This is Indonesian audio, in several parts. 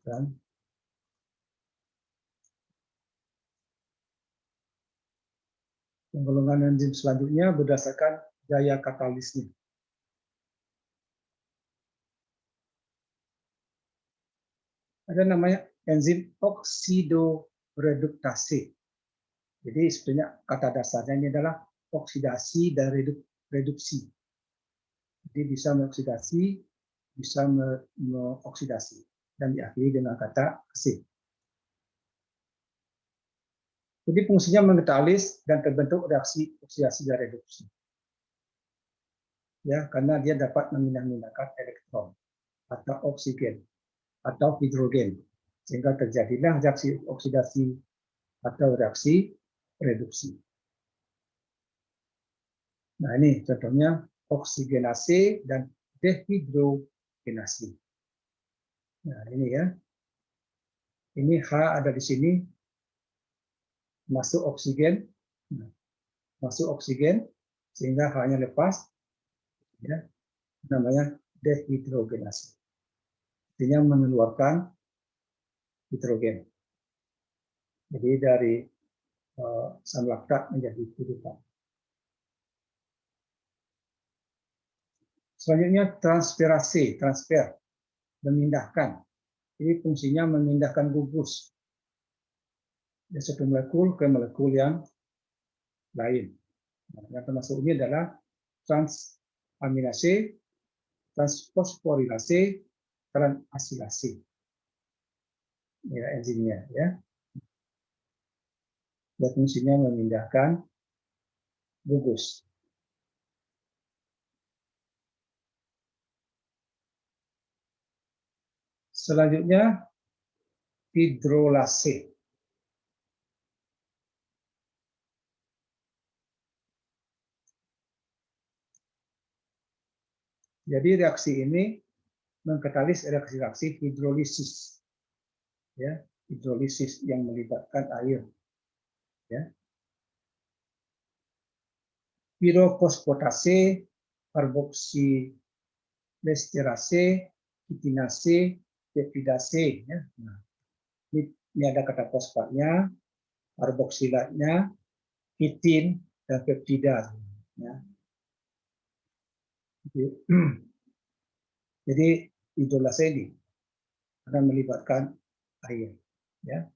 Dan penggolongan enzim selanjutnya berdasarkan daya katalisnya. Ada namanya enzim oksidoreduktase. Jadi sebenarnya kata dasarnya ini adalah oksidasi dan reduksi. Jadi bisa mengoksidasi, bisa mengoksidasi, dan diakhiri dengan kata ase. Jadi fungsinya mengkatalis dan terbentuk reaksi oksidasi dan reduksi. Ya, karena dia dapat memindah-mindahkan elektron atau oksigen atau hidrogen, sehingga terjadilah reaksi oksidasi atau reaksi reduksi. Nah, ini contohnya oksigenase dan dehidrogenase. Nah, ini ya. Ini H ada di sini, masuk oksigen, sehingga H-nya lepas, ya, namanya dehidrogenase. Artinya mengeluarkan hidrogen. Jadi dari asam laktat menjadi kehidupan. Selanjutnya transferase, transfer, memindahkan. Ini fungsinya memindahkan gugus dari satu molekul ke molekul yang lain. Nah, yang termasuk ini adalah transaminase, transfosforilase, transasilase. Ya, enzimnya ya. Dan fungsinya memindahkan gugus. Selanjutnya hidrolase. Jadi reaksi ini mengkatalis reaksi hidrolisis. Ya, hidrolisis yang melibatkan air. Ya. Pirofosfatase, karboksilesterase, kitinase, peptidase. Ya. Nah, ini ada kata fosfatnya, karboksilatnya, kitin, dan peptida. Ya. Jadi hidrolase ini akan melibatkan air. Ya.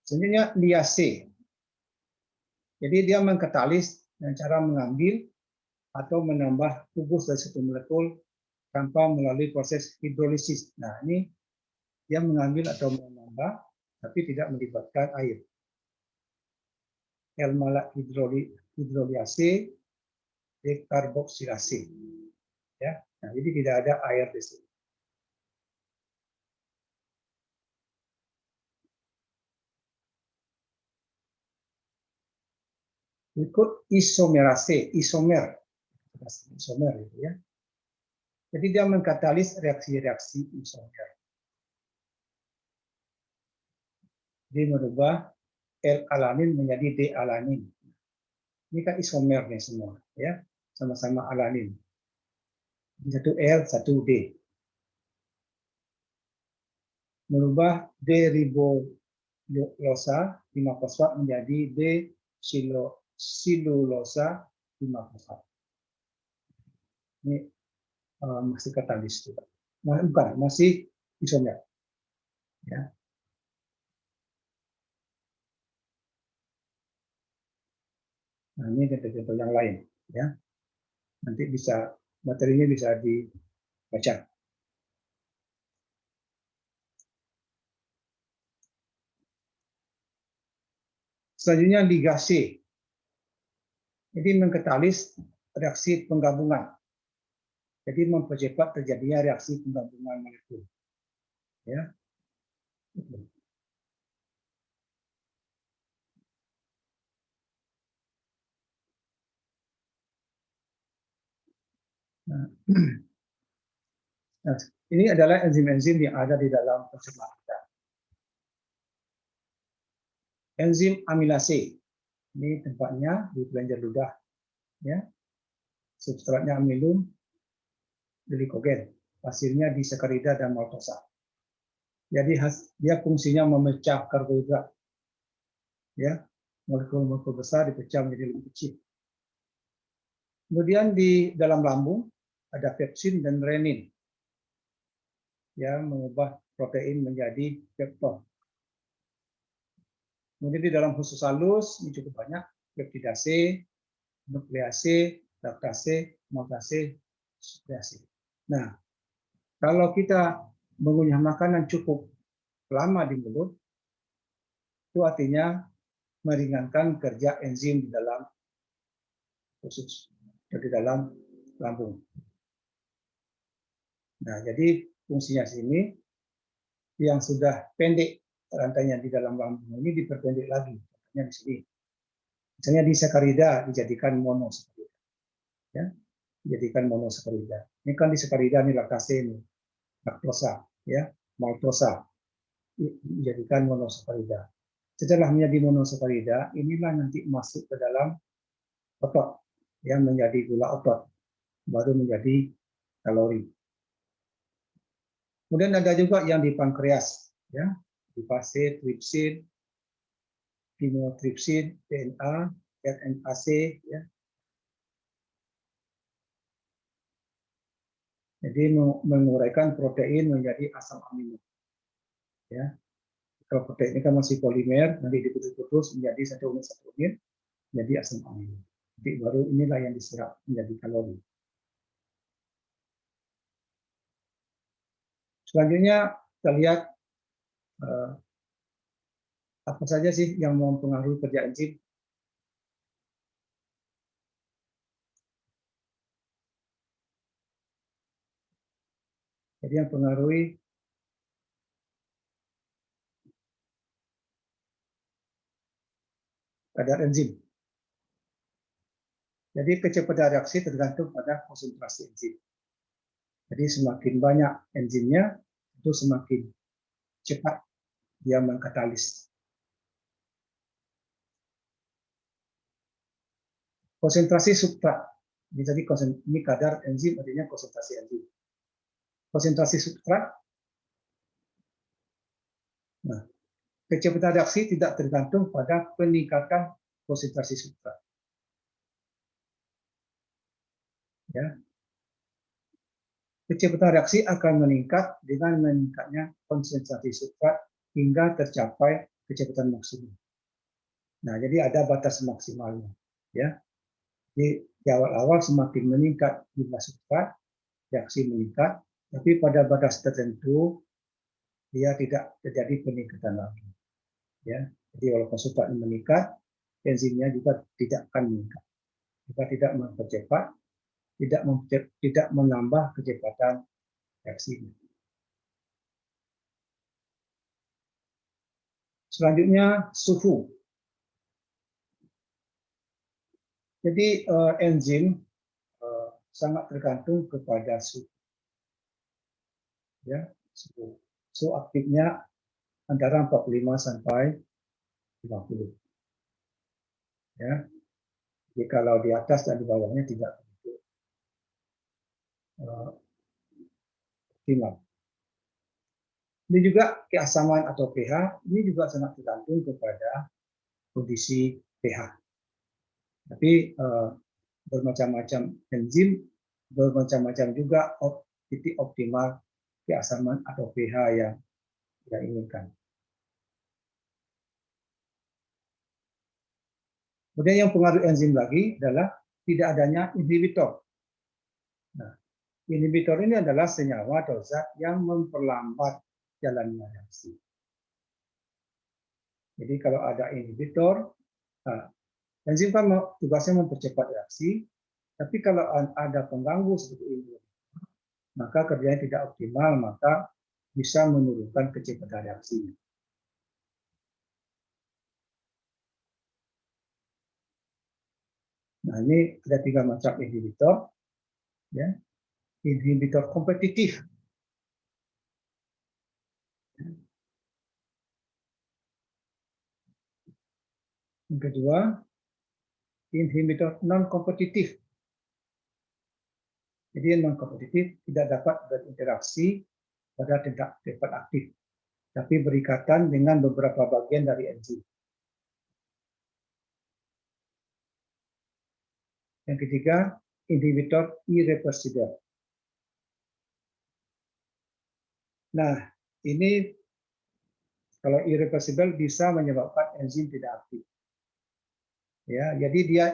Selanjutnya liase. Jadi dia mengkatalis dengan cara mengambil atau menambah gugus dari satu molekul tanpa melalui proses hidrolisis. Nah, ini dia mengambil atau menambah, tapi tidak melibatkan air. Hidroliase, dekarboksilase. Ya, nah, jadi tidak ada air di sini. Berikut isomerase, isomer itu ya. Jadi dia mengkatalis reaksi-reaksi isomer. Dia merubah L-alanin menjadi D-alanin. Ini kan isomer nih semua, ya, sama-sama alanin. Satu L, satu D. Merubah D-ribosa 5-fosfat menjadi D-silulosa 5-fosfat. Ini masih katalis juga. Nah, bukan, masih isomer. Ya. Nah, ini contoh-contoh yang lain, ya. Nanti bisa materinya bisa dibaca. Selanjutnya ligase. Jadi mengkatalis reaksi penggabungan. Jadi mempercepat terjadinya reaksi penggabungan molekul. Ya. Nah, ini adalah enzim-enzim yang ada di dalam pencernaan kita. Enzim amilase. Ini tempatnya di kelenjar ludah. Ya. Substratnya amilum glikogen. hasilnya disakarida dan maltosa. Jadi dia fungsinya memecah karbohidrat, ya, molekul-molekul besar dipecah menjadi lebih kecil. Kemudian di dalam lambung ada pepsin dan renin, yang mengubah protein menjadi pepton. Kemudian di dalam usus halus ini cukup banyak peptidase, nuklease, laktase, maltase, sukrase. Nah, kalau kita mengunyah makanan cukup lama di mulut, itu artinya meringankan kerja enzim di dalam usus, di dalam lambung. Nah, jadi fungsinya sini yang sudah pendek rantainya di dalam lambung ini diperpendek lagi. Contohnya di sini. Misalnya di sakarida dijadikan monosakarida. Ya, dijadikan monosakarida. Ini kan di sakarida ini laktase ini, laktosa, ya, maltosa. Dijadikan monosakarida. Setelah menjadi monosakarida, inilah nanti masuk ke dalam otot, yang menjadi gula otot, baru menjadi kalori. Kemudian ada juga yang di pankreas, ya, lipase, tripsin, chymotrypsin, DNA, RNAC, ya. Jadi menguraikan protein menjadi asam amino, ya. Kalau protein ini kan masih polimer, nanti diputus-putus menjadi satu unit, jadi asam amino. Jadi baru inilah yang diserap menjadi kalori. Selanjutnya kita lihat apa saja sih yang mempengaruhi kerja enzim. Jadi yang mempengaruhi kadar enzim. Jadi kecepatan reaksi tergantung pada konsentrasi enzim. Jadi semakin banyak enzimnya, itu semakin cepat dia mengkatalis. Konsentrasi substrat. Jadi ini kadar enzim artinya konsentrasi enzim. Konsentrasi substrat. Nah, kecepatan reaksi tidak tergantung pada peningkatan konsentrasi substrat. Ya. Kecepatan reaksi akan meningkat dengan meningkatnya konsentrasi substrat hingga tercapai kecepatan maksimum. Nah, jadi ada batas maksimalnya, ya. Di awal-awal semakin meningkat jumlah substrat, reaksi meningkat, tapi pada batas tertentu dia tidak terjadi peningkatan lagi. Ya, jadi walaupun substrat meningkat, enzimnya juga tidak akan meningkat. Juga tidak mempercepat, tidak menambah kecepatan reaksi. Selanjutnya suhu. Jadi enzim sangat tergantung kepada suhu. Ya, suhu aktifnya antara 45 sampai 50. Ya. Jadi kalau di atas dan di bawahnya tidak begitu optimal. Ini juga keasaman atau pH, ini juga sangat tergantung kepada kondisi pH. Tapi bermacam-macam enzim, bermacam-macam juga titik optimal keasaman atau pH yang kita inginkan. Kemudian yang pengaruh enzim lagi adalah tidak adanya inhibitor. Nah, inhibitor ini adalah senyawa atau zat yang memperlambat jalannya reaksi. Jadi kalau ada inhibitor, nah, enzim kan tugasnya mempercepat reaksi, tapi kalau ada pengganggu seperti ini, maka kerjanya tidak optimal, maka bisa menurunkan kecepatan reaksi. Nah, ini ada 3 macam inhibitor. Ya. Inhibitor kompetitif. Yang kedua, inhibitor non-kompetitif. Jadi non kompetitif tidak dapat berinteraksi pada tempat aktif, tapi berikatan dengan beberapa bagian dari enzim. Yang ketiga, inhibitor irreversibel. Nah, ini kalau irreversibel bisa menyebabkan enzim tidak aktif. Ya, jadi dia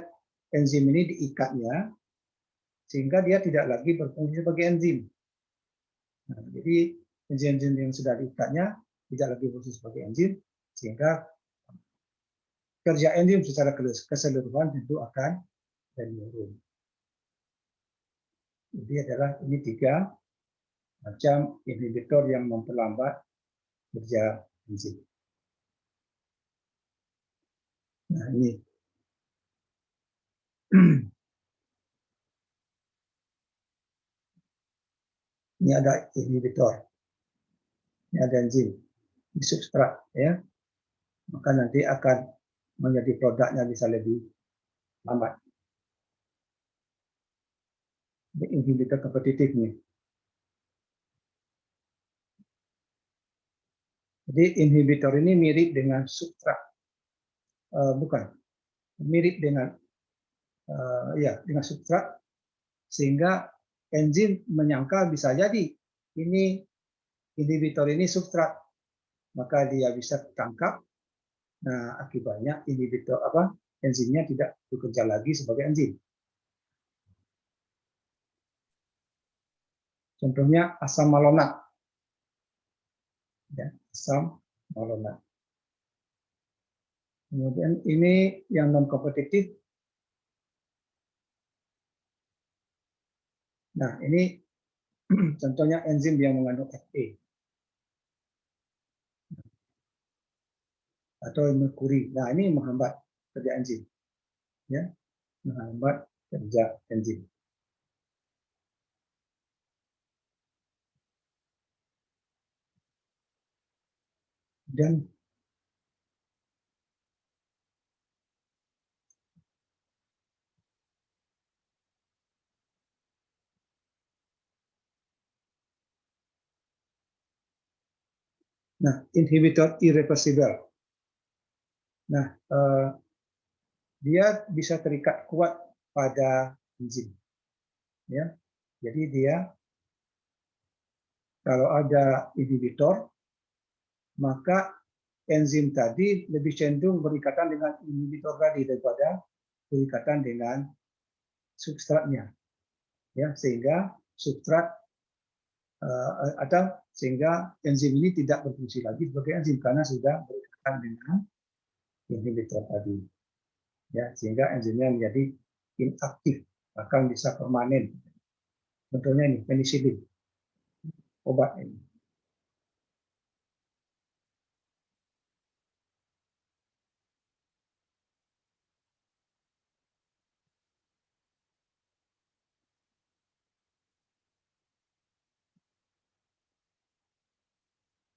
enzim ini diikatnya sehingga dia tidak lagi berfungsi sebagai enzim. Nah, jadi enzim-enzim yang sudah diikatnya tidak lagi berfungsi sebagai enzim, sehingga kerja enzim secara keseluruhan tentu akan menurun. Jadi adalah ini 3 macam inhibitor yang memperlambat kerja enzim. Nah, ini ini ada inhibitor, ini ada enzim di substrat, ya, maka nanti akan menjadi produknya bisa lebih lambat. Ini inhibitor kompetitif nih. Jadi inhibitor ini mirip dengan substrat, bukan, mirip dengan dengan substrat, sehingga enzim menyangka bisa jadi ini inhibitor ini substrat, maka dia bisa tangkap. Nah, akibatnya inhibitor enzimnya tidak bekerja lagi sebagai enzim. Contohnya asam malonat, ya, asam malonat. Kemudian ini yang non kompetitif. Nah, ini contohnya enzim yang mengandung Fe atau merkuri. Nah, ini menghambat kerja enzim, ya, menghambat kerja enzim. Dan nah, inhibitor irreversibel. Nah, dia bisa terikat kuat pada enzim, ya. Jadi dia kalau ada inhibitor, maka enzim tadi lebih cenderung berikatan dengan inhibitor tadi daripada berikatan dengan substratnya, ya, sehingga substrat atau sehingga enzim ini tidak berfungsi lagi sebagai enzim karena sudah berikatan dengan inhibitor tadi, ya, sehingga enzimnya menjadi inaktif, bahkan bisa permanen. Contohnya ini penisilin, obat ini.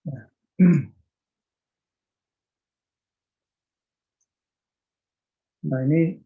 Nah, nah ini